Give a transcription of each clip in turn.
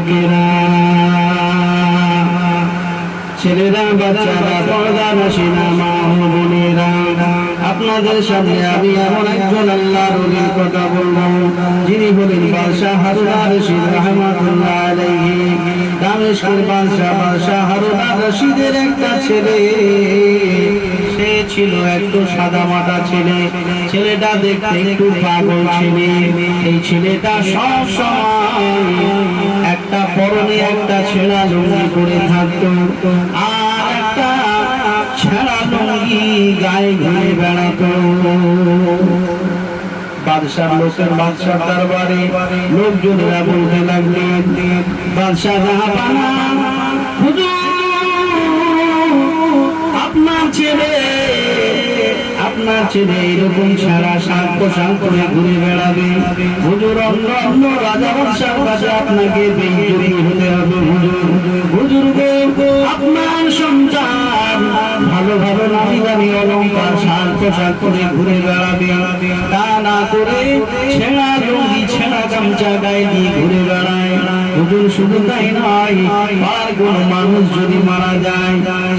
যুবকেরা, ছেলেরা, বাচ্চারা, পর্দানশীলা মা ও বোনেরা, আপনাদের সামনে আমি এমন একজন আল্লাহর ওলির কথা বলবো, যিনি হলেন বাদশাহ হারুন আর রশিদ রাহমাতুল্লাহ আলাইহি। দামেস্কের বাদশাহ হারুন আর রশিদের একটা ছেলে, সে ছিল একটু সাদা মাটা ছেলে। ছেলেটা দেখতে একটু পাগল ছেলে। এই ছেলেটা সব সময় একটা পরনে একটা ছেঁড়া লুঙ্গি পরে থাকতো, আর একটা ছেঁড়া লুঙ্গি গায়ে ঘুরে বেড়াতো। বাদশার লোকের বাদশার দরবারে লোকজনেরা বলতে লাগলেন, বাদশাহ জাহাপানা, হুজুর আপনার ছেলে এরকম সারা সাত পোশাক করে ঘুরে বেড়াবে। হুজুর, অন্য রাজা বাদশার কাছে আপনাকে বেইজ্জতি হতে হবে। হুজুর গো, আপনার সন্তান ভালো ভালো নামি দামি অলংকার সাত পোশাক করে ঘুরে বেড়াবে, তা না করে ছেঁড়া লুঙ্গি ছেঁড়া গামছা গায়ে দিয়ে ঘুরে বেড়ায়। হুজুর, শুধু তাই নয়, আর কোন মানুষ যদি মারা যায়,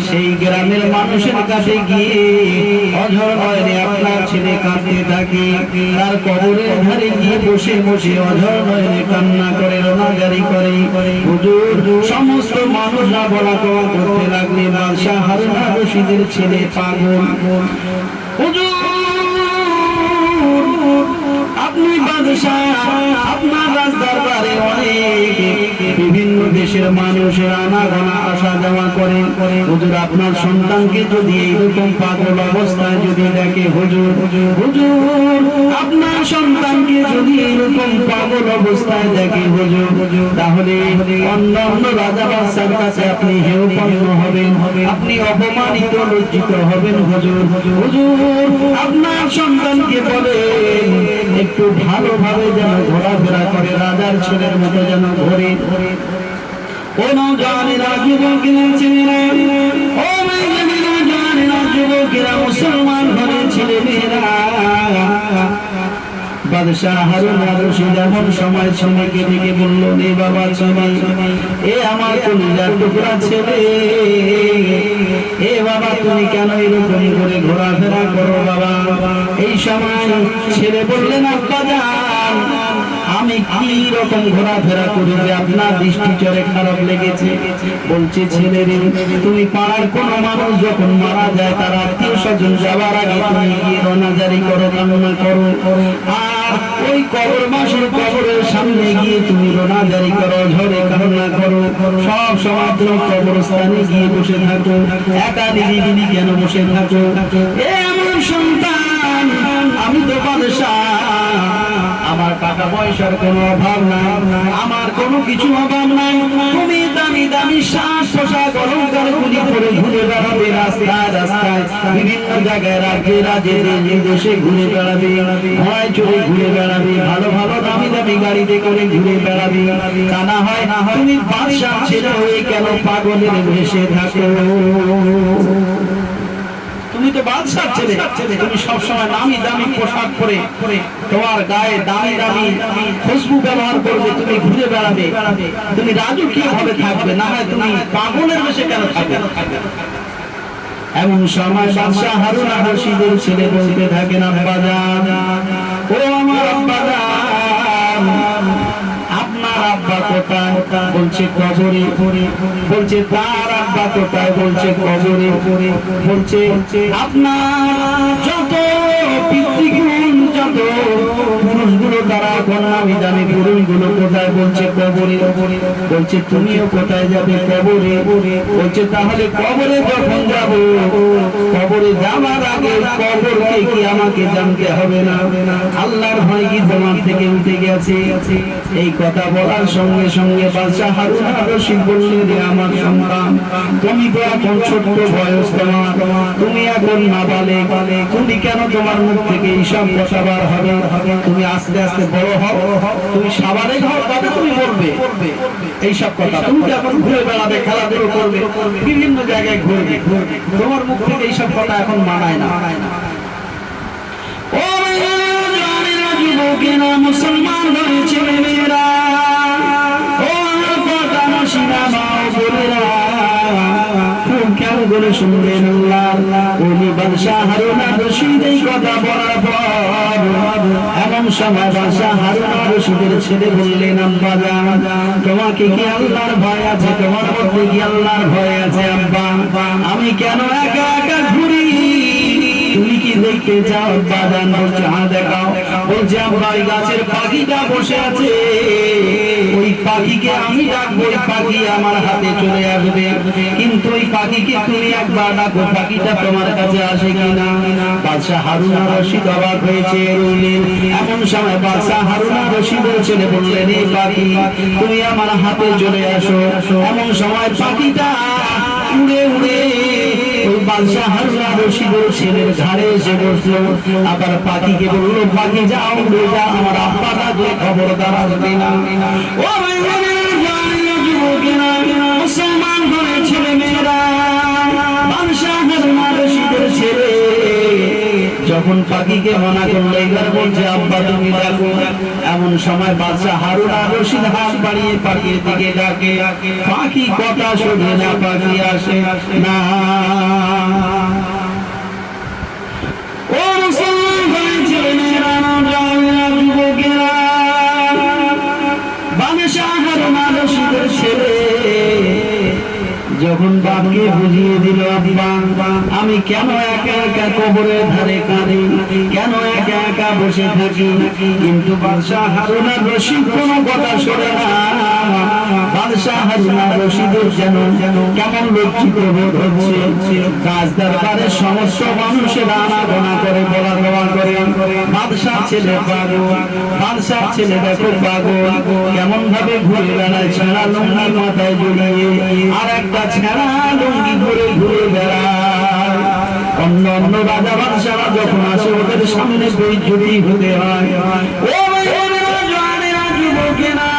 সেই গ্রামের মানুষের কাছে গিয়ে অঝর নয়নে আপনার ছেলে কাঁদতে থাকে, তার কবরের ধারে গিয়ে বসে বসে অঝর নয়নে কান্না করে, রোনাজারি করে। হুজুর, সমস্ত মানুষরা বলা কওয়া করতে লাগলে বাদশাহ হারুন আর রশিদের ছেলে পাগল। হুজুর, আপনি বাদশাহ, আপনার রাজদরবারে অনেক বিভিন্ন দেশের মানুষের আনাগোনা আসা যাওয়া করে। হুজুর, আপনার সন্তানকে যদি এইরকম পাগল অবস্থায় যদি দেখে, হুজুর আপনার সন্তানকে যদি এইরকম পাগল অবস্থায় দেখে, হুজুর, তাহলে অন্য রাজা বাদশার কাছে আপনি হেয়পন্ন হবেন, আপনি অপমানিত লজ্জিত হবেন। হুজুর, আপনার সন্তানকে বলেন একটু ভালোভাবে যেন ঘোরাফেরা করে, রাজার ছেলের মতো যেন ঘোরে। ও নওজওয়ানেরা, যুবকেরা, ছেলেরা, ও মেয়েরা, জওয়ানেরা, যুবকেরা, মুসলমান ঘরের ছেলেমেয়েরা, বাদশাহ হারুন আর রশিদ এমন সময় ছেলেকে ডেকে বলল, রে বাবা ছেলে, এ আমার কলিজার টুকরা ছেলে, এ বাবা তুমি কেন এরকম করে ঘোরাফেরা করো বাবা? এই সময় ছেলে বললেন, আব্বা জান, আমি কি রকম ঘোরাফেরা করি যে আপনার দৃষ্টি চরে খারাপ লেগেছে? বলছে, ছেলে রে, তুমি পাড়ার কোন মানুষ যখন মারা যায়, তার আত্মীয় স্বজন যাওয়ার আগে তুমি গিয়ে রোনাজারি করো, কামনা করো, আর ওই কবর মাসের কবরের সামনে গিয়ে তুমি রোনাজারি করো, ঝরে কামনা করো। সব সময় তুমি কবরস্থানে গিয়ে বসে থাকো, একা নিরিবিলি কেন বসে থাকো? এ আমার সন্তান, আমি তো বাদশাহ, আমার টাকা পয়সার কোনো অভাব নাই, আমার কোনো কিছু অভাব নাই। তুমি দামি দামি সাজ পোশাক অলংকার গুলি করে ঘুরে বেড়াবে, রাস্তায় রাস্তায় বিভিন্ন জায়গায়, রাজ্যে রাজ্যে দেশে ঘুরে বেড়াবে, ঘোড়ায় চড়ে ঘুরে বেড়াবে, ভালো ভালো দামি দামি গাড়িতে করে ঘুরে বেড়াবে। তা না হয় তুমি বাদশাহ ছেলে হয়ে কেন পাগলের ভেসে থাকো? তুমি তো বাদশাহ ছেলে, তুমি সবসময় দামি দামি পোশাক পরে, তোমার গায়ে দামি দামি খুশবু ব্যবহার করবে, তুমি ঘুরে বেড়াবে, তুমি রাজকীয় ভাবে থাকবে, না হয় তুমি পাগলের বেশে কেন থাকবে? এমন সময় বাদশাহ হারুন আর রশিদের ছেলে বলতে থাকেন, আব্বা জান, ও আমার আব্বা জান, আপনার আব্বা কোথায়? বলছে কবরে। বলছে তার আব্বা কোথায়? বলছে কবরে। বলছে আপনার যত পিতৃগুণ, যত পুরুষগুলো তারা এখন নামি দামি পুরুষগুলো কোথায়? বলছে কবরে। বলছে তুমিও কোথায় যাবে? কবরে। বলছে তাহলে কবরে যখন যাব, কবরে যাওয়ার আগে কবরকে কি আমাকে জানতে হবে না? আল্লাহর ভয় কি তোমার থেকে উঠে গেছে? এই কথা বলার সঙ্গে সঙ্গে বাদশাহ হারুন আর রশিদ বললেন, রে আমার সন্তান, তুমি তো এখন ছোট্ট বয়স, তুমি এখন নাবালেগ, তুমি কেন তোমার মুখ থেকে এইসব কথা বার হবে? তুমি আস্তে আস্তে বড় হও, তুমি সাবালেগ হও, তবে তুমি বলবে এইসব কথা। তুমি তো এখন ঘুরে বেড়াবে, খেলাধুলো করবে, বিভিন্ন জায়গায় ঘুরবে, তোমার মুখ থেকে এইসব কথা এখন মানায় না। ও যুবকেরা, মুসলমান ছেলেমেয়েরা, ও করে শুনলেন আল্লাহ ওলি বাদশাহ হারুন আর-রশিদ এই কথা বলার পর এমন সময় বাদশাহ হারুন আর-রশিদের ছেলে বললেন আব্বা জান তোমাকে কি আল্লাহর ভয় আছে তোমার মধ্যে কি আল্লাহর ভয় আছে আব্বা আমি কেন একা একা ঘুরি তুমি কি দেখতে চাও আব্বা জান বলছে হ্যাঁ দেখাও বলছে আব্বা ওই গাছের পাখিটা বসে আছে ওই পাখিকে আমি ডাকবো ওই পাখি আমার হাতে চলে আসবে কিন্তু ওই পাখিকে তুমি একবার ডাকো পাখিটা তোমার কাছে আসে কিনা বাদশাহ হারুন আর-রশিদ অবাক হয়েছে রইলেন এমন সময় বাদশাহ হারুন আর-রশিদের ছেলে বললেন এই পাখি তুমি আমার হাতে চলে আসো এমন সময় পাখিটা উড়ে উড়ে ওই বাদশাহ হারুন আর-রশিদের ছেলের ঘাড়ে এসে বসলো আবার পাখিকে বললো পাখি যাও উড়ে যাও আমার আব্বাটা যে খবরদার আসবে না ও মুসলমান ঘরে ছেলে মেয়েরা বাদশাহ হারুন আর-রশিদের ছেলে যখন পাখিকে মানা করলো এবার বলছে আব্বা তুমি ডাকো এমন সময় বাদশাহ হারুন আর-রশিদ হাত বাড়িয়ে পাখির দিকে ডাকে পাখি কথা শোনে না পাখি আসে না ও মুসলমান ঘরে ছেলে মেয়েরা যুবকেরা বাদশাহ হারুন আর-রশিদের ছেলে যখন বাপকে বুঝিয়ে দিল আব্বা আমি কেন একা একা কবরের ধারে কাঁদি কেন একা একা বসে থাকি কিন্তু বাদশাহ হারুন আর-রশিদ কোনো কথা শোনে না বাদশাহ হারুন আর-রশিদের যেন কেমন লজ্জিত বোধ হচ্ছে রাজ দরবারে সমস্ত মানুষেরা আনাগোনা করে বলা দেওয়া করে বাদশাহ ছেলে পাগল বাদশাহ ছেলে দেখো পাগল কেমন ভাবে ঘুরে বেড়ায় ছেঁড়া লুঙ্গি মাথায় জড়িয়ে আর একটা ছেঁড়া লুঙ্গি ঘুরে ঘুরে বেড়ায় অন্য অন্য রাজা বাদশাহরা যখন আসে ওদের সামনে বেইজ্জতি হতে হয় ও জওয়ানেরা যুবকেরা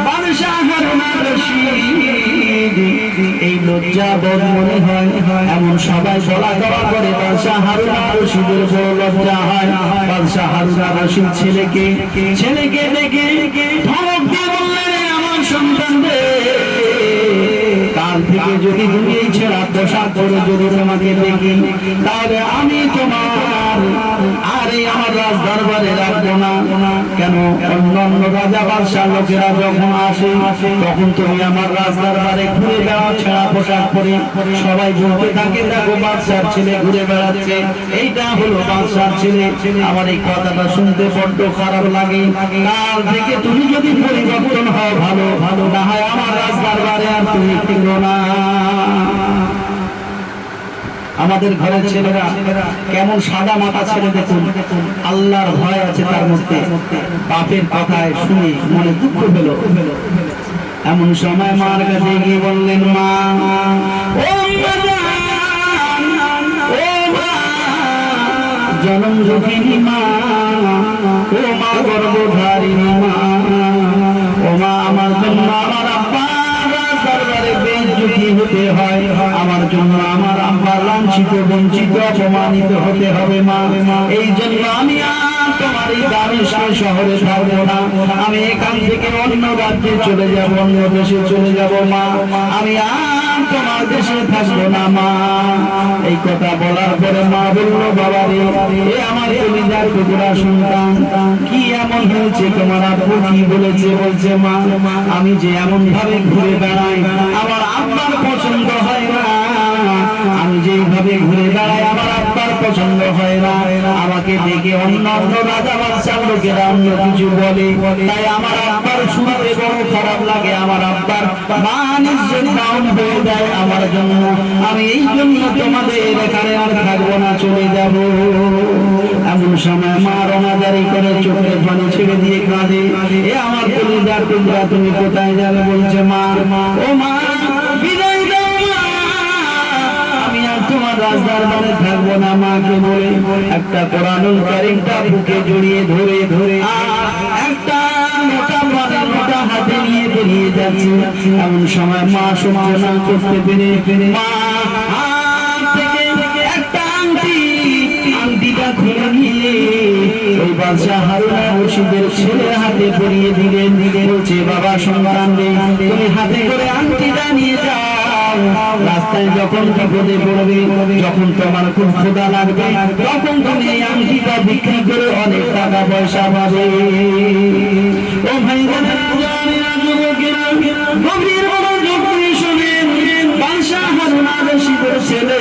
বাদশাহ হারুন আর-রশিদ এই লজ্জা বোধ মনে হয় এমন সবাই বলা দেওয়া করে বাদশাহ হারুন আর-রশিদের বড় লজ্জা হয় বাদশাহ হারুন আর-রশিদ ছেলেকে দেখে ধমক দিয়ে বললেন আমার সন্তান রে কাল থেকে যদি তুমি এই ছেঁড়া পোশাক পরে যদি তোমাকে দেখি তাহলে আমি তোমার আরে আমার রাজ দরবারে রাখবো না কেন অন্য অন্য রাজা বাদশাহ লোকেরা যখন আসে তখন তুমি আমার রাজ দরবারে ঘুরে বেড়াও ছেঁড়া পোশাক পরে সবাই বলতে থাকে দেখো বাদশার ছেলে ঘুরে বেড়াচ্ছে এইটা হলো বাদশার ছেলে আমার এই কথাটা শুনতে বড্ড খারাপ লাগে কাল থেকে তুমি যদি পরিবর্তন হও ভালো ভালো না হয় আমার রাজ দরবারে আর তুমি টিকো না আমাদের ঘরের ছেলেরা কেমন সাদা মাথা ছেলে দেখুন আল্লাহর ভয় আছে তার মধ্যে বাপের কথায় শুনে মনে দুঃখ পেল এমন সময় মার কাছে গিয়ে বললেন মা জনম দুঃখিনী মা ও মা গর্ভধারিণী মা ও মা আমার জন্য আমার আব্বা দরবারে বেইজ্জতি হতে হয় আমার জন্য আমার আব্বা লাঞ্ছিত বঞ্চিত অপমানিত হতে হবে মা এই জন্য আমি তোমার এই দামেস্ক শহরে থাকবো না আমি এখান থেকে অন্য রাজ্যে চলে যাব অন্য দেশে চলে যাব মা আমি তোমার দেশে থাকবো না মা এই কথা বলার পরে মা বললো বাবা রে এ আমার কলিজার টুকরা সন্তান কি এমন হয়েছে তোমার আব্বু কি বলেছে বলছে মা আমি যে এমন ভাবে ঘুরে বেড়াই আমার আব্বার পছন্দ হয় না আমি যেভাবে ঘুরে বেড়াই আমার আব্বার পছন্দ হয় না আমাকে দেখে অন্য অন্য রাজা বাদশাহ লোকেরা অন্য কিছু বলে তাই আমার আব্বার শুনতে বড় খারাপ লাগে আমার আব্বার মান ইজ্জত ডাউন হয়ে যায় আমার জন্য আমি এই জন্য তোমাদের এখানে আর থাকবো না চলে যাব এমন সময় মা রোনাজারি করে চোখের পানি ছেড়ে দিয়ে কাঁদে এ আমার কলিজার টুকরা তুমি কোথায় যাবে বলছে মা ও মা বিদায় দাও মা আমি আর তোমার রাজদরবারে থাকবো না মাকে বলে একটা কোরআনুল কারীমটা বুকে জড়িয়ে ধরে ধরে একটা মোটা পানের মোটা হাতে নিয়ে বেরিয়ে যাচ্ছে এমন সময় মা সহ্য না করতে পেরে মা আংটিটা খুলে নিয়ে ওই বাদশাহ হারুন আর-রশিদের ছেলের হাতে পরিয়ে দিলেন বলছে বাবা সন্তান রে তুমি হাতে করে আংটিটা নিয়ে যাও রাস্তায় যখন বিপদে পড়বে, যখন তোমার খুব ক্ষুধা লাগবে, তখন তুমি এই আংটিটা বিক্রি করে অনেক টাকা পয়সা পাবে। ও ভাই গভীর মনোযোগ দিয়ে শুনেন, বাদশাহ হারুন আর রশিদের ছেলে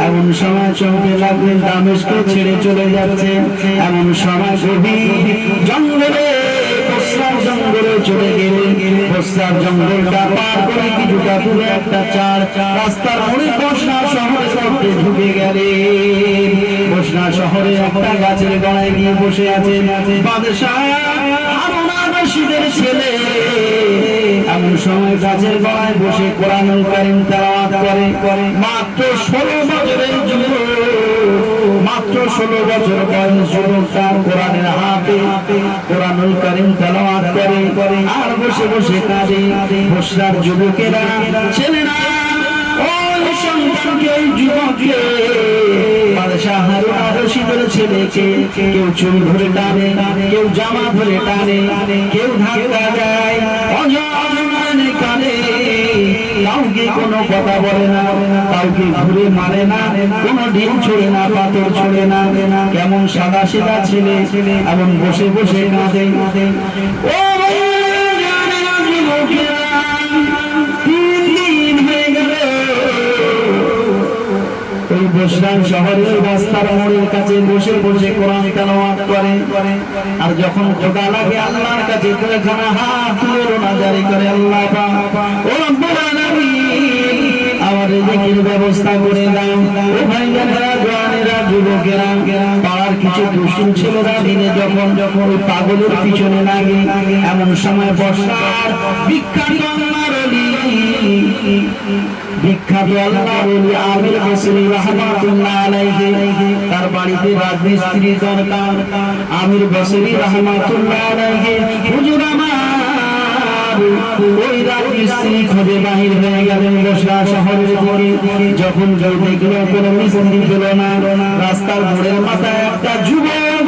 এমন সময় চলতে লাগলেন, দামেস্কে ছেড়ে চলে যাচ্ছে। এমন সময় গভীর জঙ্গলে, বসরার জঙ্গলে চলে গেলেন। বসরার জঙ্গলটা পার করে কিছুটা দূরে একটা চার রাস্তার মোড়ে বসরা শহরের মধ্যে ঢুকে গেলেন। বসরা শহরে একটা গাছের গোড়ায় গিয়ে বসে আছেন বাদশাহ হারুন আর রশিদের ছেলে। এমন সময় গাছের গোড়ায় বসে কোরআনুল কারীম তেলাওয়াত করে। মাত্র 16 বছরের যুবক, মাত্র 16 বছর বয়স যুবকটা কোরআনের হাতে কোরআনুল কারীম তেলাওয়াত করে আর বসে বসে কাঁদে। বসরার যুবকেরা, ছেলেরা, ওই সন্তানকে, ওই যুবককে বাদশাহ হারুন আর রশিদের ছেলেকে কেউ চুল ধরে টানে, কেউ জামা ধরে টানে, কেউ ধাক্কা দেয়, অজরে কানে, কাউকে কোনো কথা বলে না, কাউকে ঘুরে মারে না, কোনো ডিম ছোড়ে না, পাথর ছোড়ে না। কেমন সাদা সিধা ছেলে, এমন বসে বসে কাঁদে। ও বসরান শহরের রাস্তার মোড়ের কাছে বসে বসে কোরআন তেলাওয়াত করে। আর যখন খোদা লাগে আল্লাহর কাছে দুইখানা হাত তুলে রোনা জারি করে, আল্লাহ ও রব্বুল আলামিন আমার রিজিকের ব্যবস্থা করে দাও। ও ভাইজানেরা, জওয়ানেরা, যুবকেরা, পাড়ার কিছু দুষ্টু ছেলেরা দিনে যখন ওই পাগলের পিছনে লাগে, এমন সময় বর্ষার বিখ্যাত আল্লাহর ওলি, বিখ্যাত আল্লাহর ওলি আমির বসরি রাহমাতুল্লাহ আলাইহি, তার বাড়িতে রাজমিস্ত্রি দরকার। আমির বসরি রাহমাতুল্লাহ আলাইহি, হুজুর আমার ওই রাজমিস্ত্রি খোঁজে বাহির হয়ে গেলেন বসরা শহরের দিকে। যখন কেউ দেখলো কোনো মিস্ত্রি পেল না, রাস্তার মোড়ের মাথায় একটা যুবক,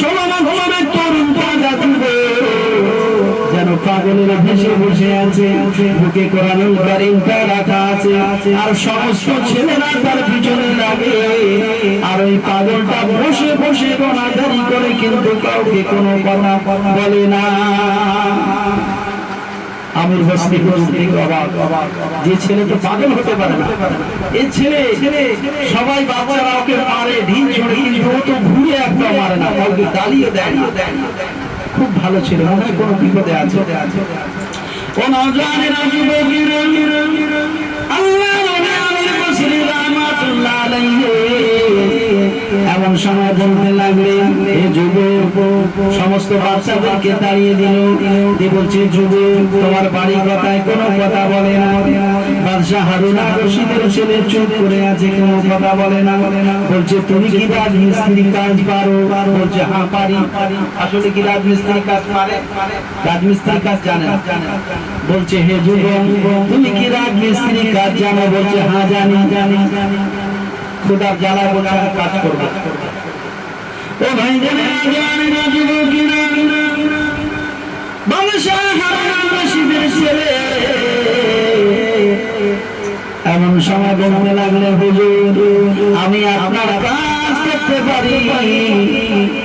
16 বছরের তরুণ তাজা যুবক, যেন পাগলের ভেসে বসে আছে, বুকে কোরআনুল কারীমটা রাখা আছে, আর সমস্ত ছেলেরা তার পিছনে লাগে। আর ওই পাগলটা বসে বসে রোনাজারি করে, কিন্তু কাউকে কোনো কথা বলে না। আমির বসরি অবাক, যে ছেলে তো পাগল হতে পারে না, এই ছেলে সবাই বাচ্চারা ওকে মারে, ঢিল ছড়ে, কিন্তু ও তো ঘুরে একটা মারে না, কাউকে গালিও দেয় না। খুব ভালো ছিল, মনে হয় কোনো বিপদে আছে। ও নওজওয়ানেরা, যুবকেরা, আল্লাহর ওলি আমির বসরি রাহমাতুল্লাহ আলাইহি এমন সময় বলতে লাগলেন, এ যুবক, সমস্ত বাচ্চাদেরকে তাড়িয়ে দিল, দিয়ে বলছে, যুবক, তোমার বাড়ি কথায় কোনো কথা বলে না। বাদশাহ হারুন আর রশিদের ছেলে চুপ করে আছে, কোনো কথা বলে না। বলছে, তুমি কি রাজমিস্ত্রি কাজ পারো? বলছে, হ্যাঁ পারি। আসলে কি রাজমিস্ত্রি কাজ পারে? রাজমিস্ত্রি কাজ জানে না। বলছে, হে যুবক, তুমি কি রাজমিস্ত্রি কাজ জানো? বলছে, হ্যাঁ জানি। খোদার জ্বালায় বলছে, কাজ করবো। ও ভাই জানেরা, যুবকেরা, বাদশাহ হারুন আর রশিদের ছেলে এমন সময় বলতে লাগলে, হুজুর, আমি আপনার কাজ করতে পারি,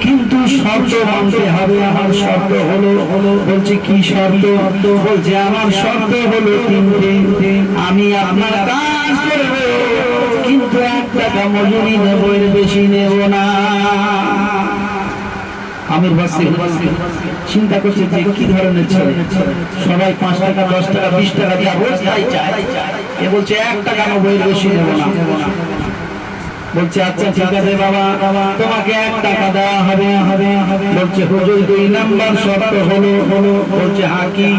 কিন্তু শর্ত মানতে হবে। আমার শর্ত হলো, বলছে, কি শর্ত? বলছে, আমার শর্ত হলো 3টে। আমি আপনার কাজ করব, কিন্তু 1 টাকা মজুরি নেব, এর বেশি নেব না। আমির বসরি চিন্তা করছে যে কি ধরনের ছেলে, সবাই 5 টাকা, 10 টাকা, 20 টাকা দিয়ে রোজ তাই চায়। এ বলছে, 1 টাকা নেব, এর বেশি নেব না। বলছে, আচ্ছা ঠিক আছে বাবা, তোমাকে 1 টাকা দেওয়া হবে। বলছে, হুজুর, 2 নাম্বার শর্ত হলো। বলছে, হ্যাঁ কি?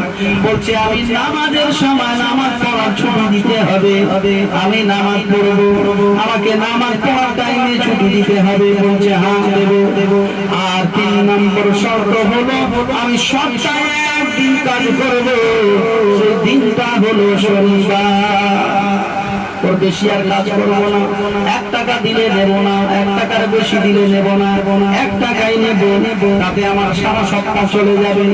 বলছে, আমি নামাজের সময় নামাজ পড়ার ছুটি দিতে হবে। আমি নামাজ পড়বো, আমাকে নামাজ পড়ার টাইমে ছুটি দিতে হবে। বলছে, হ্যাঁ দেব। আর 3 নম্বর শর্ত হলো, আমি সপ্তাহে 1 দিন কাজ করবো, সেই দিনটা হলো শনিবার। ওর বেশি আর কাজ করবো না, 1 টাকা দিলে নেব না, 1 টাকার বেশি দিলে নেব না, 1 টাকাই নেব, তাতে আমার সারা সপ্তাহ চলে যাবে।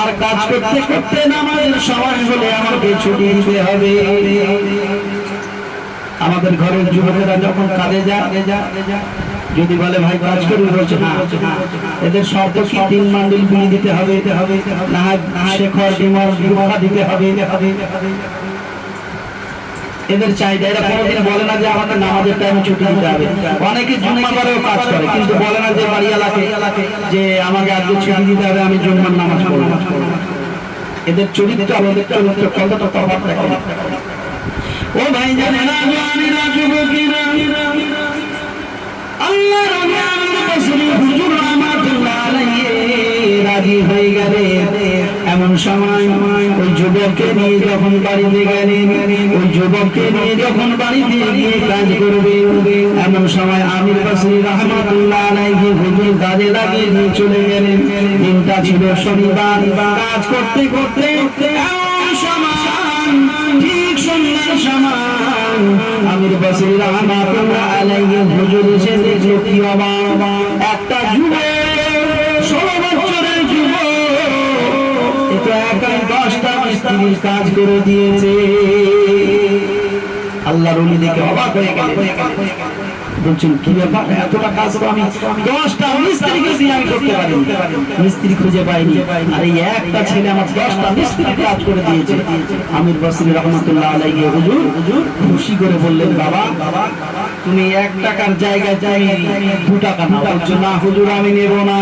আর কাজ করতে করতে নামাজের সময় হলে আমাকে ছুটি দিতে হবে। আমাদের ঘরের যুবকেরা যখন কাজে যায়, যদি বলে ভাই কাজ করবি, বলছে না, এদের শর্ত কি 3 মান্ডিল বিড়ি দিতে হবে, না শেখর ডিমার দিতে হবে। এদের চাহিদা, এরা কোনোদিন বলে না যে আমাদের নামাজের টাইমে ছুটি দিতে হবে। অনেকে জুম্মা করেও কাজ করে, কিন্তু বলে না যে বাড়িওয়ালাকে যে আমাকে আজকে ছুটি দিতে হবে, আমি জুম্মার নামাজ পড়ব। এদের চরিত্র আমাদের চরিত্র কতটা তফাৎ থাকে। ও ভাই জানেন না, জানেন যুবকেরা, আল্লাহর রাসূল হুজুর রাহমাতুল্লাহ আলাইহি রাজি হয়ে গেলেন। এমন সময় ওই যুবককে নিয়ে যখন বাড়িতে গেলেন, ওই যুবককে নিয়ে যখন বাড়িতে গিয়ে কাজ করবে, এমন সময় আমির বাসরি রাহমাতুল্লাহ আলাইহি হুজুর কাজে লাগিয়ে নিয়ে চলে গেলেন। দিনটা ছিল শনিবার। কাজ করতে করতে এমন সময় ঠিক সন্ধ্যার সময় আমির বাসরি রাহমাতুল্লাহ আলাইহি হুজুর এসে দেখলো কি অবাক, একটা যুবক, 16 বছরের যুবক, এটা একাই 10টা মিস্ত্রির কাজ করে দিয়েছে। আল্লাহর ওলি দেখে অবাক হয়ে গেলেন, বলছেন কি ব্যাপার, এতটা কাজ তো আমি 10টা মিস্ত্রিকে দিয়ে আমি করতে পারি, মিস্ত্রি খুঁজে পাইনি, আর এই একটা ছেলে আমার 10টা মিস্ত্রি কাজ করে দিয়েছে। আমির বাসরি রাহমাতুল্লাহ আলাইহি হুজুর খুশি করে বললেন, বাবা তুমি 1 টাকার জায়গায় যাই 2 টাকা নাও। বলছো না হুজুর আমি নেব না,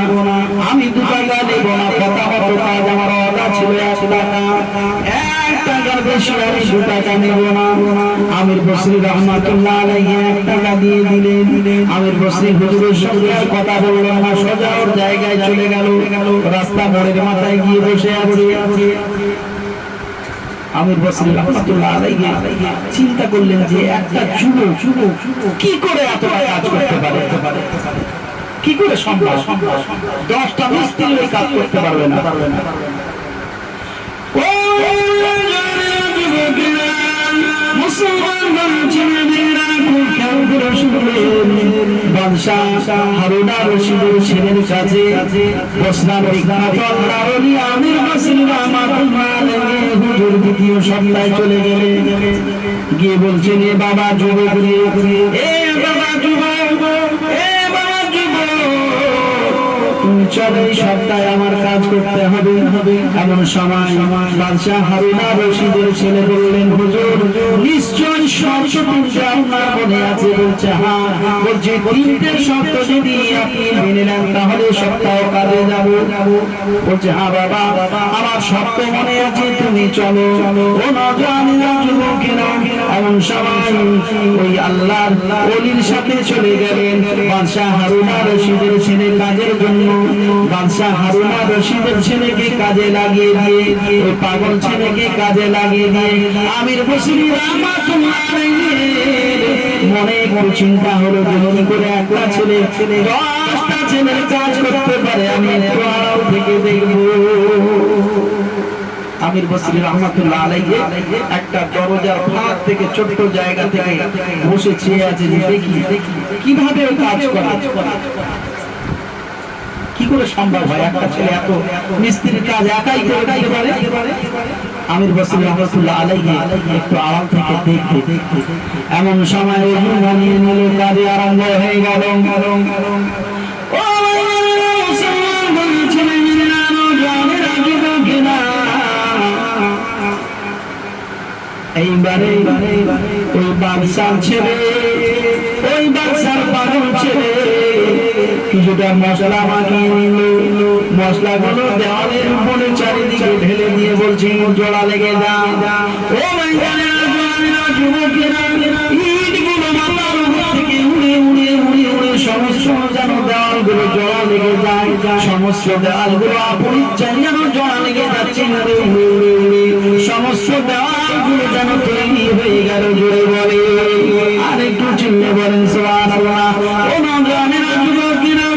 আমি 2 টাকা নেব না, কথা মতো কাজ আমার অর্ডার ছিল 1 টাকা, 1 টাকার বেশি আমি 2 টাকা নেব না। আমির বাসরি রাহমাতুল্লাহ আলাইহি 1 টাকা দিয়ে দিলেন। আমির বাসরি হুজুরের সঙ্গে আর কথা বললেন না, সোজা ওর জায়গায় চলে গেল, রাস্তা মোড়ের মাথায় গিয়ে বসে আছে। আমির বাসরি রাহমাতুল্লাহ আলাইহি চিন্তা করলেন যে একটা যুবক কি করে এত কাজ করতে পারে, কি করে সম্ভব, 10টা মিস্ত্রি ওই কাজ করতে পারবে না। হারুন আর-রশিদের ছেলের কাছে বসরার বিখ্যাত আল্লাহর ওলি আমির বাসরি রাহমাতুল্লাহ আলাইহি হুজুর দ্বিতীয় সপ্তাহে চলে গেলেন। গিয়ে বলছেন, এ বাবা যুবক, এ বাবা যুবক, এ বাবা যুবক, তুমি চলো এই সপ্তাহে আমার কাজ করতে হবে। এমন সময় বাদশাহ হারুন আর-রশিদের ছেলে বললেন, হুজুর নিশ্চয়ই শর্ত 3টা আপনার মনে আছে। বলছে হ্যাঁ। বলছে 3টে শর্ত যদি আপনি মেনে নেন তাহলে সপ্তাহ কাজে যাব। বলছে হ্যাঁ বাবা আমার শর্ত মনে আছে, তুমি চলো। ও নওজওয়ানেরা, যুবকেরা, এমন সময় ওই আল্লাহর ওলির সাথে চলে গেলেন বাদশাহ হারুন আর-রশিদের ছেলে কাজের জন্য। বাদশাহ হারুন আর-রশিদের ছেলেকে কাজে লাগিয়ে দিয়ে, ওই পাগল ছেলেকে কাজে লাগিয়ে দিয়ে আমির বাসরি রাহমাতুল্লাহ আলাইহি মনে একটু চিন্তা হলো যে কি করে একটা ছেলে 10টা ছেলের কাজ করতে পারে, আমি একটু আড়াল থেকে দেখব। আমির বাসরি রাহমাতুল্লাহ আলাইহি একটা দরজার ফাঁক থেকে ছোট্ট জায়গা থেকে বসে চেয়ে আছে যে দেখি কিভাবে ওই কাজ করে, কি করে সম্ভব হয় একটা ছেলে এত মিস্ত্রির কাজ একাই করে দিতে পারে। আমির বাসরি রাহমাতুল্লাহ আলাইহি একটু আড়াল থেকে দেখতে, এমন সময় ওযু বানিয়ে নিল, কাজে আরম্ভ হয়ে গেল। ও মুসলমান বলছিলেন, নওজওয়ানেরা, যুবকেরা, এইবারে ওই বাদশার ছেলে, ওই বাদশার পাগল ছেলে কিছুটা মশলা মাখিয়ে নিল। মশলাগুলো দেওয়ালের উপরে চারিদিকে ঢেলে দিয়ে বলছি জোড়া লেগে যা। ও ভাইজানেরা, যুবকেরা, ইটগুলো মাথার উপর থেকে উড়ে উড়ে উড়ে উড়ে সমস্ত যেন দেওয়ালগুলো জোড়া লেগে যায়, সমস্ত দেওয়ালগুলো অপরিচ্ছন্ন যেন জোড়া লেগে যাচ্ছে, উড়ে উড়ে উড়ে উড়ে সমস্ত দেওয়ালগুলো যেন তৈরি হয়ে গেল। জোরে বলে আর একটু চিল্লে বলেন সুবহানাল্লাহ। ও নওজওয়ানেরা, যুবকেরা,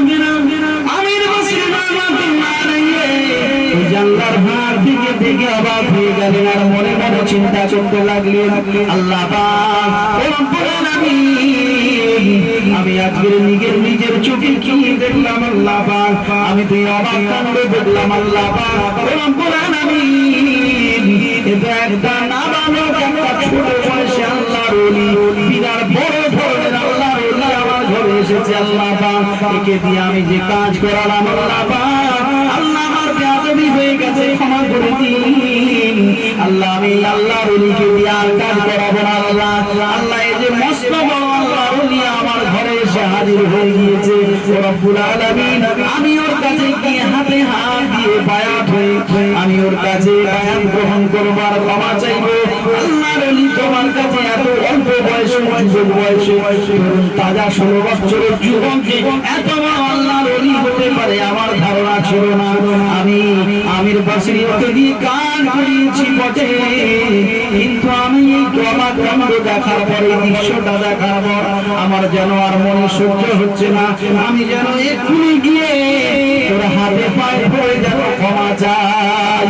আমির বাসরি রাহমাতুল্লাহ আলাইহি জানলার ভার থেকে দেখে অবাক হয়ে গেলেন, আর মনে মনে চিন্তা করতে লাগলেন। আল্লাহ পাক রব্বুল আলামিন আমি আজকে নিজের চোখে কি দেখলাম আল্লাহ পাক, আমি তো অবাক কাণ্ড দেখলাম আল্লাহ পাক রব্বুল আলামিন। এটা একটা নাবালক একটা ছোট বয়সে আল্লাহর ওলি, বিরাট বড় ধরনের আল্লাহর ওলি আমার ঘরে এসেছে আল্লাহ পাক। একে দিয়ে আমি যে কাজ করালাম আল্লাহ পাক, আল্লাহ আমার বেয়াদবি হয়ে গেছে, ক্ষমা করে দিন আল্লাহ। আমি আল্লাহর ওলিকে দিয়ে আর কাজ করাবো না আল্লাহ। আল্লাহ এই যে মস্ত বড় আল্লাহর ওলি আমার ঘরে এসে হাজির হয়ে গিয়েছে রব্বুল আলামিন, আমি ওর কাছে গিয়ে হাতে হাত দিয়ে বায়াত হয়ে আমি ওর কাছে বায়াত গ্রহণ করবার ক্ষমা চাইবো। আল্লাহর ওলি তোমার কাছে এত অল্প বয়সে, যুবক বয়সে, তাজা 16 বছরের যুবক যে এত বড় আল্লাহর ওলি হতে পারে আমার ধারণা ছিল না। আমি আমির বসরি ওকে দিয়ে কান করিয়েছি বটে, কিন্তু আমি এই অবাক কাণ্ড দেখার পরে, দৃশ্যটা দেখার পর আমার যেন আর মনে সহ্য হচ্ছে না। আমি যেন এক্ষুনি গিয়ে তোর হাতে পায়ে পড়ে যেন ক্ষমা চাই।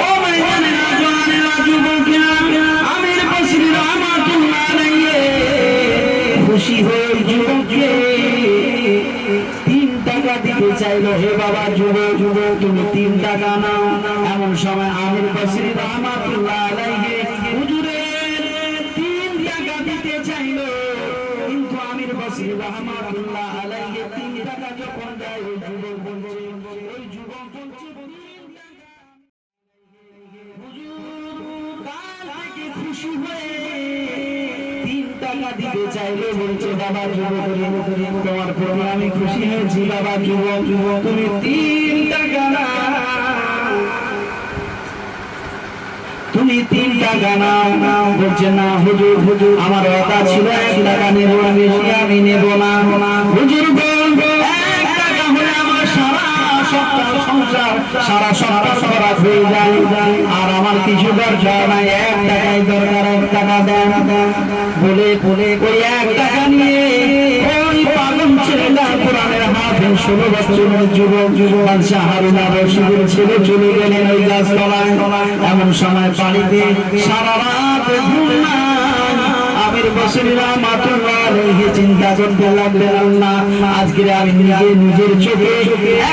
ও ভাইজানেরা, জওয়ানেরা, যুবকেরা, আমির বসরি রহমাতুল্লাহ আলাইহি খুশি হয়ে যুবককে 3 টাকা দিতে চাইলো। হে বাবা যুবক, তুমি 3 টাকা নাও। এমন সময় আমির বসরি রহমাতুল্লাহ আলাইহি হুজুরের 3 টাকা দিতে চাইলো, কিন্তু আমির বসরি রহমাতুল্লাহ আলাইহি 3 টাকা যখন দেয় ওই যুবক বলছে, হুজুর কাল থেকে খুশি হয়ে 3 টাকা দিতে চাইলে বলছে, বাবা যুবক তোমার প্রতি আমি খুশি হয়েছি বাবা যুবক, তুমি 3 টাকা নাও, তুমি 3 টাকা নাও। বলছে না হুজুর, আমার কথা ছিল 1 টাকা নেব, বেশি আমি নেব না। হুজুর বলবো 1 টাকা হলে আমার সারা সপ্তাহ সংসার, সারা সপ্তাহ খরচ হয়ে যায়, আর আমার কিছু দরকার নাই, 1 টাকাই দরকার, 1 টাকা দেন। বলে ওই 1 টাকা নিয়ে ওই পাগল ছেলেটা কোরআনের হাফেজ 16 বছরের যুবক বাদশা হারুন আর রশিদের ছেলে চলে গেলেন ওই গাছতলায়। এমন সময় বাড়িতে সারা রাত ঘুম নাই। আমির বসরি রহমাতুল্লাহ আলাইহি চিন্তা করতে লাগলেন, আল্লাহ আজকে আমি নিজের চোখে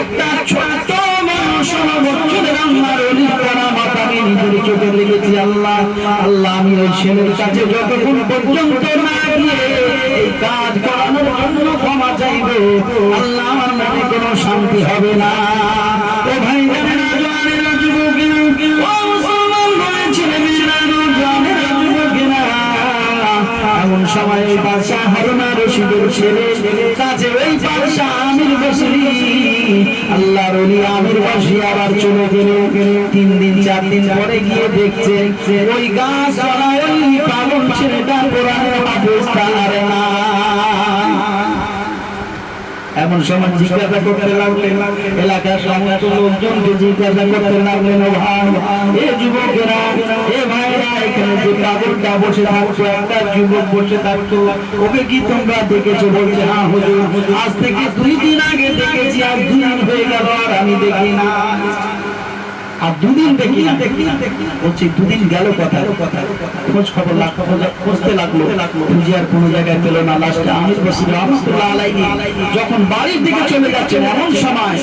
একটা ছোট্ট মানুষ 16 বছরের আল্লাহর ওলির কারামত আমি নিজের চোখে দেখেছি। আল্লাহ আমি ওই ছেলের কাছে যতক্ষণ পর্যন্ত না গিয়ে এই কাজ করানোর জন্য ক্ষমা চাইবো, আল্লাহ আমার মনে কোনো শান্তি হবে না। ও ভাই জানেরা, জওয়ানেরা, যুবকেরা, ও মুসলমান ভাই ছেলেমেয়েরা, জওয়ানেরা, যুবকেরা, এমন সময় ওই বাদশা হারুন আর রশিদের ছেলে কাছে ওই বাদশা আমির বসরি আল্লাহর ওলি আমির বসরি আবার চলে গেলেন। 3 দিন 4 দিন পরে গিয়ে দেখছে ওই গাছ ওই পাগল ছেলেটা কোরআনের হাফেজ তার না। এমন সময় জিজ্ঞাসা করতে লাগলেন, এলাকার সমস্ত লোকজনকে জিজ্ঞাসা করতে লাগলেন, ও ভাই, এ যুবকেরা, এ ভাইরা, এখানে যে পাগলটা বসে থাকতো, একটা যুবক বসে থাকতো, ওকে কি তোমরা দেখেছো? বলছে, হ্যাঁ হুজুর, আজ থেকে 2 দিন আগে দেখেছি, আর 2 দিন হয়ে গেল আর আমি দেখি না। আর 2 দিন দেখি না, বলছি 2 দিন গেল কোথায়? খোঁজ খবর খুঁজতে লাগলো, খুঁজে আর কোনো জায়গায় পেল না। লাস্টে আমির বসরি রহমাতুল্লাহ আলাইহি যখন বাড়ির দিকে চলে যাচ্ছেন, এমন সময়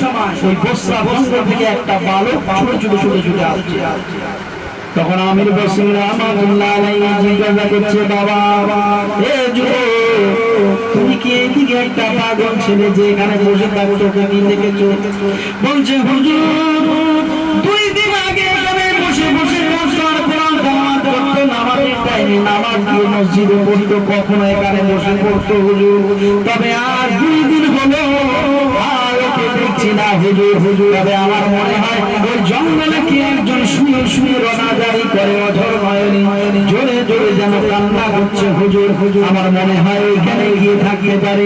ওই বসরা জঙ্গল থেকে একটা বালক ছুটে আসছে। তখন আমির বসরি রহমাতুল্লাহ আলাইহি জিজ্ঞাসা করছে, বাবা, এ যুবক, তুমি কি এইদিকে একটা পাগল ছেলে যে এখানে বসে থাকতো, তুমি দেখেছো? বলছে, হুজুর, 2 দিন আগে এখানে বসে কোরআন তেলাওয়াত করতো, নামাজের টাইমে নামাজ দিয়ে মসজিদে পড়তো, কখনো এখানে বসে পড়তো হুজুর, তবে আজ 2 দিন হলো আর ওকে দেখছি না হুজুর। তবে আমার মনে হয় ওই জঙ্গলে কি একজন শুয়ে রোনাজারি করে, অঝর নয়নি, জোরে জোরে যেন কান্না করছে হুজুর। আমার মনে হয় ওইখানে গিয়ে থাকতে পারে।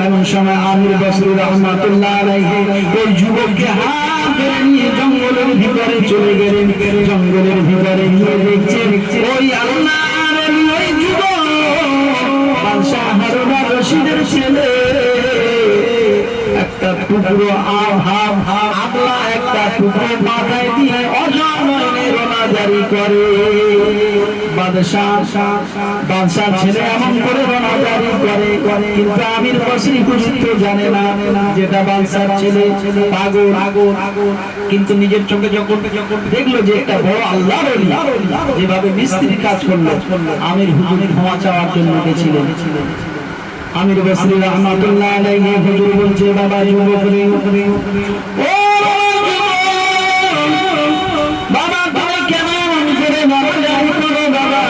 এমন সময় আমির বসরি রহমাতুল্লাহ আলাইহি ওই যুবককে হাত ধরে নিয়ে জঙ্গলের ভিতরে চলে গেলেন। জঙ্গলের ভিতরে গিয়ে দেখছেন ওই আল্লাহর ওই যুবক বাদশা হারুন আর রশিদের ছেলে একটা টুকরো আমলা একটা টুকরো মাথায় দিয়ে অজর নয়নে রোনাজারি করে। বাদশার ছেলে এমন করে রণাজারি করে, কিন্তু আমির বসরি হুজুর তো জানে না যেটা বাদশার ছেলে পাগল। কিন্তু নিজের চোখে যখন দেখলো যে একটা বড় আল্লাহর ওলি যেভাবে মিস্ত্রি কাজ করলো, আমির হুজুরের ক্ষমা চাওয়ার জন্য গেছিলেন। আমির বসরি রহমাতুল্লাহ আলাইহি হুজুর বলছে, বাবা যুবক রে, ও বাবা তুমি কেমন করে রণাজারি করো বাবা?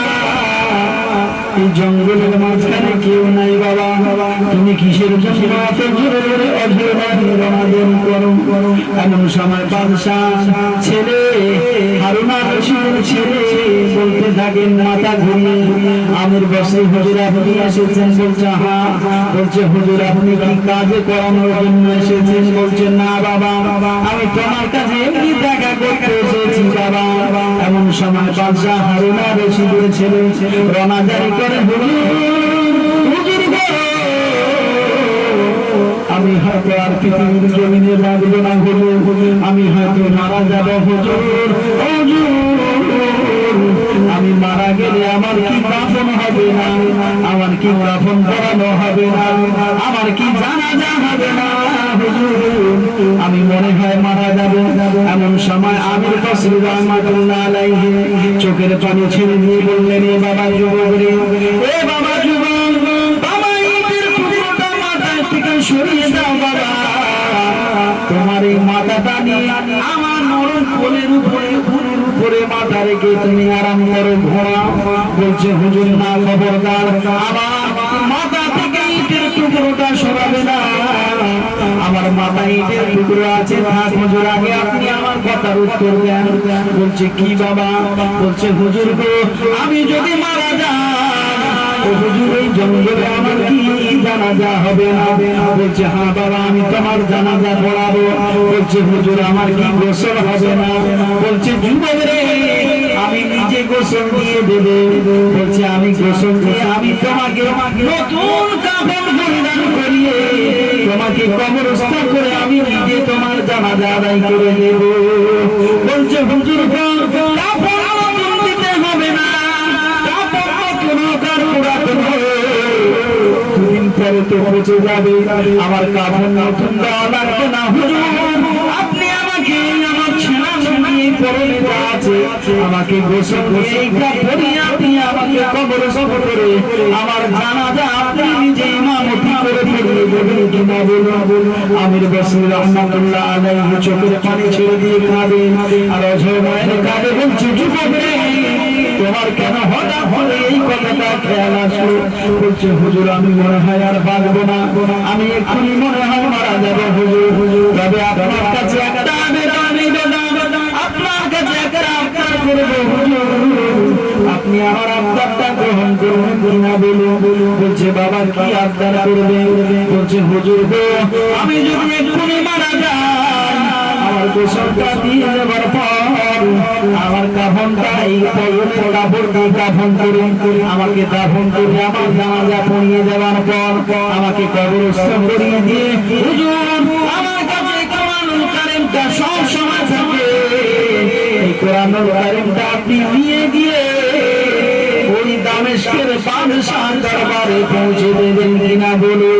এই জঙ্গলের মাঝখানে কেউ নাই বাবা, তুমি কিসের জন্য এত জোরে জোরে অধীর রণাজারি করো? এমন সময় বাদশাহ ছেলে হারুন আর রশিদের ছেলে বলতে থাকেন মাথা ঘুরিয়ে, আমির বসরি হুজুর আপনি এসেছেন? বলছে হ্যাঁ। বলছে হুজুর আপনি কি কাজে করানোর জন্য এসেছেন? বলছে না বাবা, আমি তোমার কাছে এমনি দেখা করতে এসেছি বাবা। এমন সময় বাদশাহ হারুন আর রশিদের ছেলে রণাজারি করে, হুজুর আমি হয়তো আর পৃথিবীর জমিনে লাগব না হুজুর, আমি হয়তো মারা যাব হুজুর। আমি মারা গেলে আমার কি কাফন হবে না, আমার কি কাফন পরানো হবে না, আমার কি জানাজা হবে না হুজুর, আমি মনে হয় মারা যাব। এমন সময় আমির বসরি রহমাতুল্লাহ আলাইহি চোখের পানি ছেড়ে দিয়ে বললেন, এ বাবা যুবক রে, এ বাবা যুবক, বাবা ইটের টুকরোটা মাথায় থেকে সরিয়ে দাও বাবা। তোমার এই মাথাটা নিয়ে আমার নরম কোলের উপরে মাথা রেখে তুমি আরাম করো ঘোড়া। বলছে হুজুর না, খবরদার, আমার মাথা থেকে ইটের টুকরোটা সরাবে না, আমার মাথায় ইটের টুকরো আছে, থাক হুজুর, আগে আপনি আমার কথার উত্তর দেন। বলছে কি বাবা? বলছে হুজুর গো, আমি যদি মারা যাই হুজুর এই জঙ্গলে আমার কি জানাজা হবে না? বলছে হ্যাঁ বাবা, আমি তোমার জানাজা পড়াবো। বলছে হুজুর আমার কি গোসল হবে না? বলছে যুবক রে, আমি নিজে গোসল দিয়ে দেবো। বলছে আমি গোসল দিয়ে আমি তোমাকে নতুন কাফন পরিধান করিয়ে তোমাকে কবরস্থ করে আমি নিজে তোমার জানাজা আদায় করে দেব। বলছে হুজুর কাফন নতুন দিতে হবে না, কাফন নতুন কার পুরাতন দুদিন পরে তো পচে যাবে, আমার কাফন নতুন দেওয়া লাগবে না হুজুর, আপনি আমাকে আমার ছেনা নিয়ে পরনে যা আছে আমাকে গোসল দিয়ে পরিয়ে আপনি আমাকে কবরস্থ করে আমার জানাজা আপনি নিজে ইমামতি করে পড়িয়ে দেবেন কিনা বলুন। আমির বসরি রহমাতুল্লাহ আলাইহি চোখের পানি ছেড়ে দিয়ে কাঁদে আর অঝয় কাঁদে। বলছে যুবক রে, তোমার কেন হঠাৎ করে এই কথাটা খেয়াল আসলো? বলছে হুজুর আমি মনে হয় আর বাঁচবো না, আমি এক্ষুনি মনে হয় মারা যাবো হুজুর। তবে আপনার কাছে একটা আপনার কাছে একটা আবদার করবো হুজুর, আপনি আমার আবদারটা গ্রহণ করবেন কিনা বলুন। বলছে বাবা কি আবদার করবে? বলছে হুজুর গো, আমি যদি এক্ষুনি মারা যাই, আমার গোসলটা দিয়ে যাবার পর আমার কাফনটা এই কাপড় দিয়ে কাফন করে আমাকে দাফন করে আমার জানাজা পড়িয়ে যাওয়ার পর আমাকে কবরস্থ করিয়ে দিয়ে হুজুর আমার কাছে কোরআনুল কারীমটা সব সময় থাকে, এই কোরআনুল কারীমটা আপনি নিয়ে গিয়ে ওই দামেস্কের বাদশাহর দরবারে পৌঁছে দেবেন কিনা বলুন।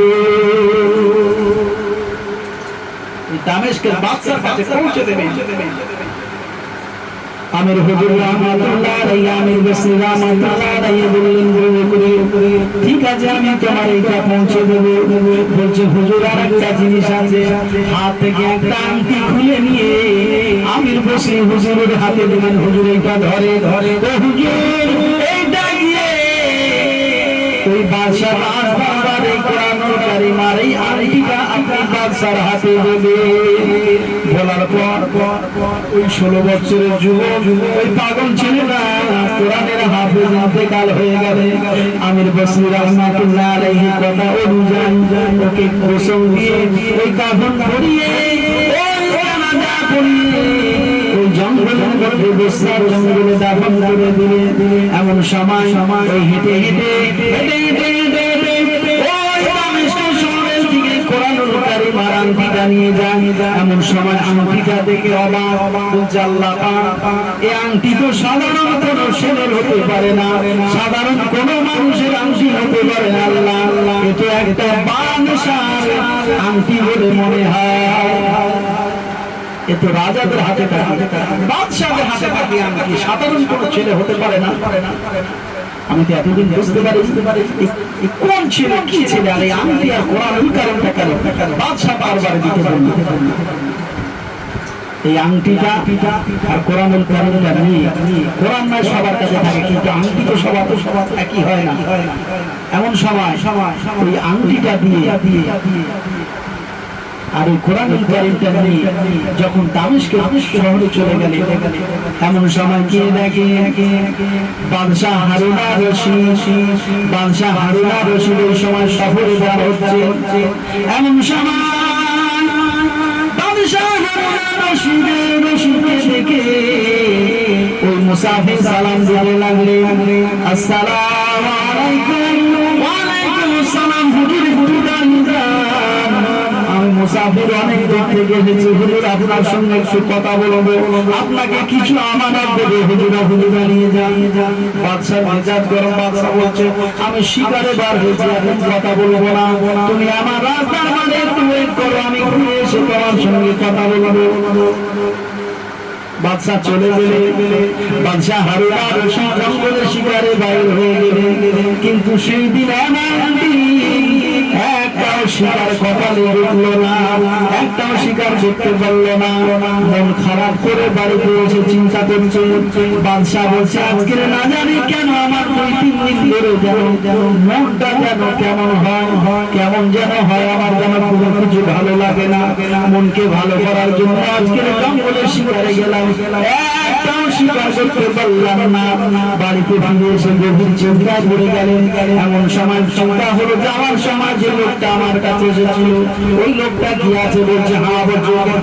দামেস্কের বাদশার কাছে পৌঁছে দেবেন। আমির হুজুর রহমাতুল্লাহ আলাইহি আমির বসরি রহমাতুল্লাহ আলাইহি বললেন, ঠিক আছে আমি তোমার এইটা পৌঁছে দেবো। বলছে হুজুর আর একটা জিনিস আছে। হাত থেকে একটা আংটি খুলে নিয়ে আমির বসরি হুজুরের হাতে দিলেন। হুজুর এইটা ধরে ও হুজুর এইটা গিয়ে ওই বাদশাহ রাজদরবার এই কোরআনুল কারীম আর এই আংটিটা আপনি বাদশার হাতে দেবেন। বলার পর ওই 16 বছরের যুবক ওই পাগল ছেলেটা কোরআনের হাফেজ ইন্তেকাল হয়ে গেলে আমির বসরি রহমাতুল্লাহ আলাইহি কথা অনুযায়ী ওকে গোসল দিয়ে ওই কাফন পরিয়ে ওই জানাজা পড়িয়ে ওই জঙ্গলের মধ্যে বসরার জঙ্গলে দাফন করে দিলে। এমন সময় ওই হেঁটে হেঁটে ওই দামেস্ক শহরের দিকে কোরআনুল কারীম আর আংটিটা নিয়ে যায়। এমন সময় আংটিটা দেখে অবাক, বলছে আল্লাহ পাক, এই আংটি তো সাধারণ কোনো ছেলের হতে পারে না, সাধারণ কোনো মানুষের আংটি হতে পারে না আল্লাহ, এ তো একটা বাদশার আংটি বলে মনে হয়। এ তো রাজাদের হাতে থাকে, বাদশাদের হাতে থাকে আংটি, সাধারণ কোনো ছেলে হতে পারে না। আমি তো এতদিন বুঝতে পারি কোন ছেলে কি ছেলে, আর এই আংটি আর কোরআনুল কারীমটা কেন বাদশা বারবার দিতে বলল। এই আংটিটা আর কোরআনুল কারীমটা নিয়ে, কোরআন নয় সবার কাছে থাকে, কিন্তু আংটি তো সবার একই হয় না। এমন সময় ওই আংটিটা দিয়ে আর ওই কোরআনুল কারীমটা নিয়ে যখন দামেস্কের শহরে চলে গেলেন, এমন সময় কে দেখে বাদশাহ হারুন আর রশিদ ওই সময় সফরে বের হচ্ছে। এমন সময় বাদশাহ হারুন আর রশিদকে দেখে ওই মুসাফির সালাম দিতে লাগলেন, আসসালামু আলাইকুম। ওয়া আলাইকুম আসসালাম। হুজুর আমি মুসাফির অনেক দূর থেকে এসেছি, হুজুর আপনার সঙ্গে একটু কথা বলবো, আপনাকে কিছু আমানত দেবে, হুজুর নিয়ে যান। বাদশার মেজাজ গরম। বাদশা বলছে, আমি শিকারে বার হয়েছি, এখন কথা বলবো না, তুমি আমার রাস্তার মাঝে একটু ওয়েট করো, আমি ঘুরে এসে তোমার সঙ্গে কথা বলবো। বাদশা চলে গেলে বাদশাহ হারুন আর রশিদ জঙ্গলের শিকারে বাইর হয়ে গেলেন, কিন্তু সেই দিন একটাও শিকার কপালে উঠলো না, একটাও শিকার করতে পারলো না। মন খারাপ করে বাড়িতে এসে চিন্তা করছে। বাদশা বলছে, আজকের না জানি কেন আমার 2-3 দিন ধরে যেন মনটা যেন কেমন যেন হয়, আমার যেন কোনো কিছু ভালো লাগে না। মনকে ভালো করার জন্য আজকের জঙ্গলের শিকারে গেলাম, একটাও শিকার করতে পারলাম না। বাড়িতে ফিরে এসে গভীর চিন্তায় পড়ে গেলেন। এমন সময় চিন্তা হলো, যাওয়ার সময় যে লোকটা আমার কাছে এসেছিল ওই লোকটা কি আছে? বলছে, হ্যাঁ বলছে, ওকে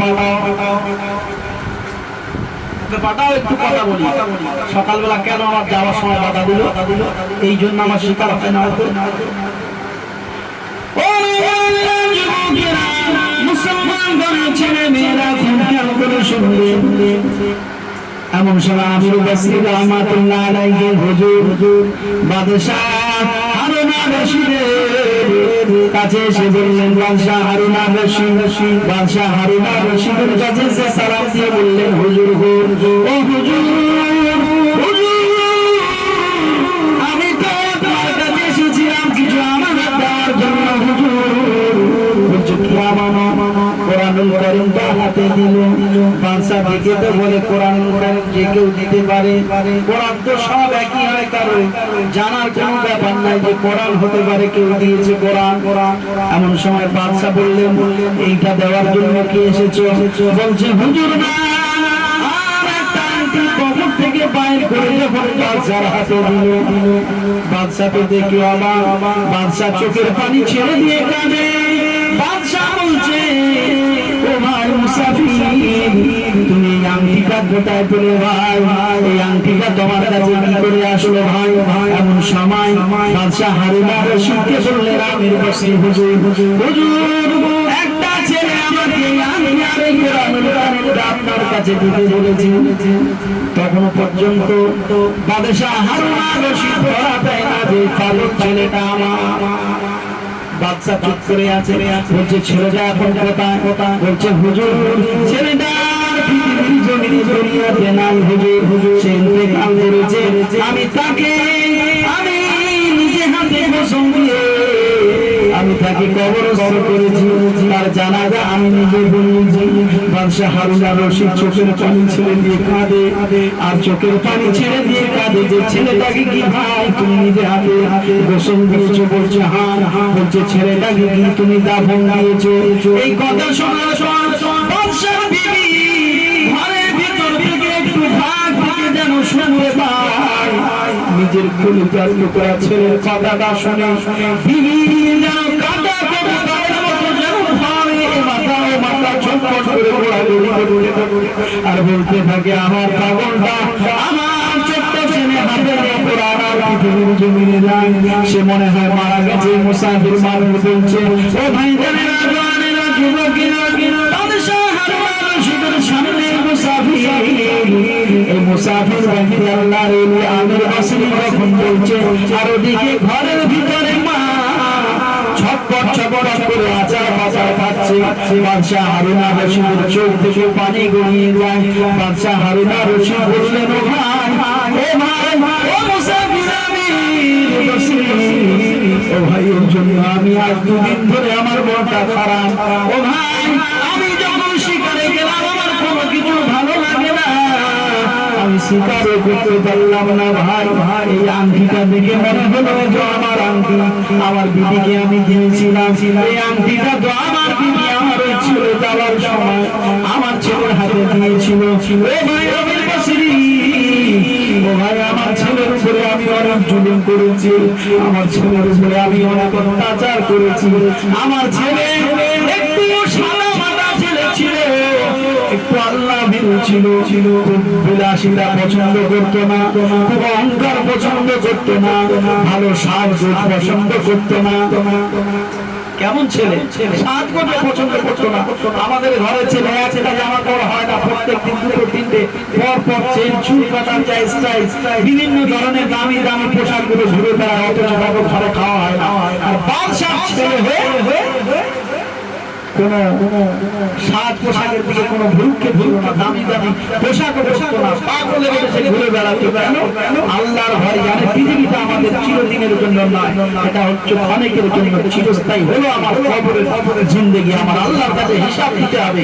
পাঠাও, একটু কথা বলি। সকালবেলা কেন আমার যাওয়ার সময় বাধা দিল? এই জন্য আমার শিকার হয় না হয়তো। মুসলমান ঘরের ছেলে মেয়েরা খুব খেয়াল করে শুনলেন। এমন সময় আবুল বাসির রহমাতুল্লাহ আলাইহি হুজুর বাদশাহ হারুন আর রশিদের কাছে এসে বললেন, বাদশাহ হারুন আর রশিদের কাছে এসে সালাম দিয়ে বললেন, হুজুর ও হুজুর, আমি তো আপনার কাছে এসেছিলাম কিছু আমানত দেওয়ার জন্য। হুজুর বলছে, কি আমানত? কোরআনুল কারীমটা হাতে দিল। বাদশা দেখে তো বলে, কোরআনুল কারীম যে কেউ দিতে পারে, কোরআন তো সব একই হয়, কারো জানার কোনো ব্যাপার নাই যে কোরআন হতে পারে কেউ দিয়েছে কোরআন। এমন সময় বাদশা বললেন, এইটা দেওয়ার জন্য কি এসেছো? বলছে, হুজুর না, আর একটা আংটি কবর থেকে বাইর করে যখন বাদশার হাতে দিল, বাদশাকে দেখে অবাক। বাদশা চোখের পানি ছেড়ে দিয়ে কাঁদে। বাদশা বলছে, ও ভাই মুসাফির, তুমি এই আংটিটা কোথায় পেলে ভাই? এই আংটিটা তোমার কাছে কি করে আসলো ভাই? এমন সময় বাদশা হারুন আর রশিদকে বললেন, আমির বসরি হুজুর, একটা ছেলে আমাকে এই আংটি আর এই কোরআনুল কারীমটা আপনার কাছে দিতে বলেছে। তখনও পর্যন্ত বাদশা হারুন আর রশিদ ধরা দেয় না যে পাগল ছেলেটা আমার। বাদশা চুপ করে আছে। বলছে, ছেলেটা এখন কোথায়? বলছে, হুজুর ছেলেটার পৃথিবীর জমিনে দুনিয়াতে নাই হুজুর, সে ইন্তেকাল করেছে। আমি তাকে নিজে হাতে গোসল দিয়ে আমি তাকে কবরস্থ করেছি, তার জানাজা আমি নিজে বলেছি। বাদশা হারুন আর রশিদ চোখের পানি ছেড়ে দিয়ে কাঁদে, আর চোখের পানি ছেড়ে দিয়ে কাঁদে যে ছেলেটাকে কি ভাই তুমি নিজে হাতে গোসল দিয়েছো? বলছে, হ্যাঁ। বলছে, ছেলেটাকে কি তুমি দাফন দিয়েছো? এই কথা শোনার পর বাদশার বিবি ঘরের ভিতর থেকে একটু ভাগ থেকে যেন শুনতে পায়। নিজের কলিজার টুকরা ছেলের কথাটা শুনে বিবি যেন কাঁদা কবুতরের মতো যেন ভাবে মাথা ছটফট করে ঘোরাঘুরি করে, আর বলতে থাকে, আমার পাগলটা আমার ছোট্ট ছেলে হাতে নিয়ে কোরআন আর পৃথিবীর জমিনে যায়। সে মনে হয় মারা গেছে। মুসাফির মানুষ বলছে, ও ভাই জানেরা, জওয়ানেরা, যুবকেরা, আর ওদিকে ঘরের ভিতরে মা ছটপট ছটপট করে আচার পাচার খাচ্ছে। বাদশাহ হারুনা রশিদের চোখ থেকে পানি গড়িয়ে যায়। বাদশাহ হারুনা রশিদ বললেন, ও ভাই, ও ভাই, ও মুসাফির ও ভাই, ওর জন্য আমি আজ 2 দিন ধরে আমার মনটা খারাপ। ও ভাই, আমি যখন শিকারে গেলাম আমার কোনো কিছু ভালো লাগে না, আমি শিকারও করতে পারলাম না। ভাই, এই আংটিটা দেখে মনে হলো যে আমার আংটি, আমার বিবিকে আমি দিয়েছিলাম। এই আংটিটা তো আমার বিবি আমার ওই ছেলে যাওয়ার সময় আমার ছেলের হাতে দিয়েছিল। ও ভাই, আমির বসরি, ও ভাই, আমার ছেলের উপরে আমি অনেক জুলুম করেছি, আমার ছেলের উপরে আমি অনেক অত্যাচার করেছি। আমার ছেলে একটু সাদা মাটা ছেলে ছিল, একটু আল্লাহ ভীরু ছিল, বিলাসিতা পছন্দ করতো না, খুব অহংকার পছন্দ করতো না, ভালো সাজগোজ পছন্দ করতো না। কেমন ছেলে? সাজগোজ পছন্দ করতো না। আমাদের ঘরে ছেলে একটা জামা কাপড় হয় না, প্রত্যেকদিন 2-3টে পর পর চেন, চুল কাটার যায় স্টাইল, বিভিন্ন ধরনের দামি দামি পোশাকগুলো ঘুরে বেড়ায়, অথচ তাকে ঘরে খাওয়া হয় না। আর বাদশাহ ছেলে হয়ে কোনো সাজ পোশাকের দিকে কোনো ভ্রুক্ষেপ ছিল না, দামি দামি পোশাকও পরতো না, পাগলের মতো সে ঘুরে বেড়াতো। কেন? আল্লাহর ভয় জানে পৃথিবীটা আমাদের চিরদিনের জন্য নয়, এটা হচ্ছে অনেকের জন্য চিরস্থায়ী। হলো আমার কবরের জিন্দেগি, আমার আল্লাহর কাছে হিসাব দিতে হবে।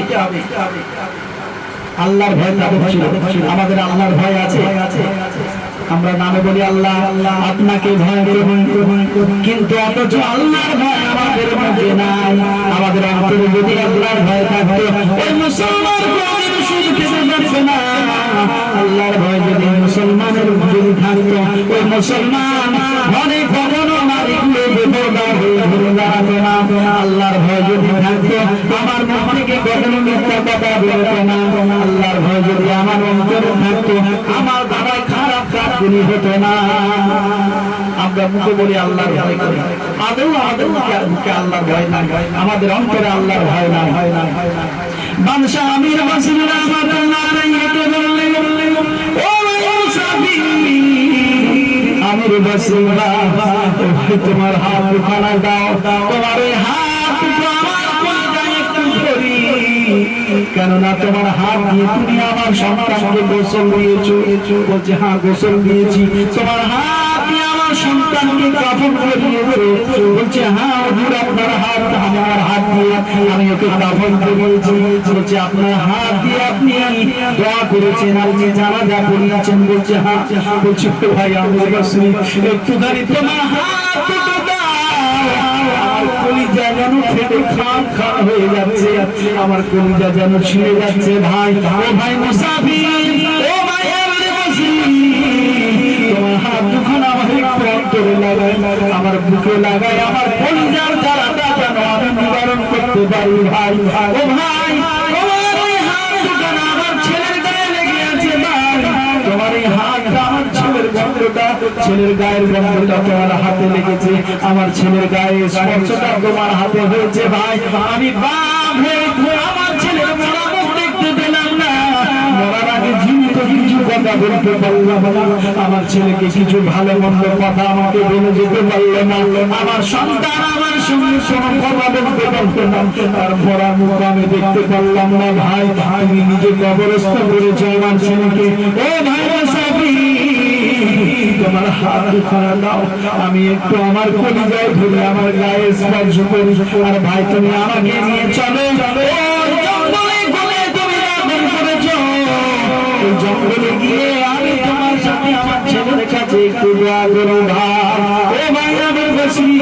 আল্লাহর ভয় তাদের ছিল, আমাদের আল্লাহর ভয় আছে। আমরা নামে বলি আল্লাহ, আপনাকে ভয় করি, কিন্তু অথচ আল্লাহর ভয় আমাদের মধ্যে নাই। আমাদের অন্তরে যদি আল্লাহর ভয় থাকতো, ওই মুসলমান কোনদিন সুদ খেতে পারতো না। আল্লাহর ভয় যদি মুসলমানের যদি থাকতো, ওই মুসলমান ঘরে কখনো নারীগুলো বেপরদা হয়ে ঘুরে দাঁড়াতো না। আল্লাহর ভয় যদি থাকতো, আমার মুখ থেকে কখনো মিথ্যা কথা বেরোতো না। আল্লাহর ভয় যদি আমার অন্তরে থাকতো, আমার দ্বারা খারাপ কাজগুলি হতো না। আমরা মুখে বলি আল্লাহর ভয় করি, আদৌ মুখে আল্লাহর ভয় নাই, আমাদের অন্তরে আল্লাহর ভয় নাই। বাদশাহ আমির বসরি রাহমাতুল্লাহ আলাইহি বললেন, ও মুসাফির আমির বসরি, তোমার হাত দুখানা দাও, তোমার ওই হাত আমার কলিজায় একটু ধরি, কেননা তোমার হাত দিয়ে তুমি আমার সন্তানকে গোসল দিয়েছো। বলছে, হ্যাঁ গোসল দিয়েছি। তোমার হাত দিয়ে আমার সন্তানকে কাফন করিয়েছো। বলছে, হ্যাঁ হুজুর, আপনার হাত আমার হাত দিয়ে আমি ওকে কাফন করিয়েছি। বলছে, আপনার হাত দিয়ে আপনি দোয়া করেছেন, আপনি জানাজা পড়িয়েছেন। বলছে, হ্যাঁ। বলছে, ভাই আমির বসরি, একটুখানি তোমার হাত দুটো দাও, আমার কলিজা যেন ফেটে খান খান হয়ে যাচ্ছে, আমার কলিজা যেন ছিঁড়ে যাচ্ছে। ভাই, ও ভাই মুসাফির, ও ভাই আমির বসরি, তোমার হাত দুখানা আমার একটু অন্তরে লাগায়, আমার বুকে লাগায়, আমার কলিজার জ্বালাটা যেন আমি নিবারণ করতে পারি। ভাই, ও ভাই, তোমার ওই হাত দুখানা আমার ছেলের গায়ে লেগে আছে। ভাই, তোমার এই হাতটা আমার ছেলের গন্ধটা, ছেলের গায়ের গন্ধটা তোমার হাতে লেগেছে, আমার ছেলের গায়ে স্পর্শটা তোমার হাতে হয়েছে। ভাই, আমি বাপ হয়ে আমার ছেলের মরা মুখ দেখতে পেলাম না, মরার আগে জীবিত কিছু কথা বলতে পারলাম না, আমার ছেলেকে কিছু ভালো মন্দ কথা আমাকে বলে যেতে পারলো না, আমার সন্তান আমার সঙ্গে কোনো কথা বলতে পারতো না, তার মরা মুখ আমি দেখতে পারলাম না। ভাই, তুমি নিজে কবরস্থ করেছো আমার ছেলেকে। ও ভাই মুসাফির, তোমার হাত দুখানা দাও, আমি একটু আমার কলিজায় ধরে আমার গায়ে স্পর্শ করি। আর ভাই, তুমি আমাকে নিয়ে চলো, জঙ্গলে গলে তুমি দাফন করেছো, এই জঙ্গলে গিয়ে আমি তোমার সাথে আমার ছেলের কাছে একটু দোয়া করো। ভাই, ও ভাই আমির বসরি,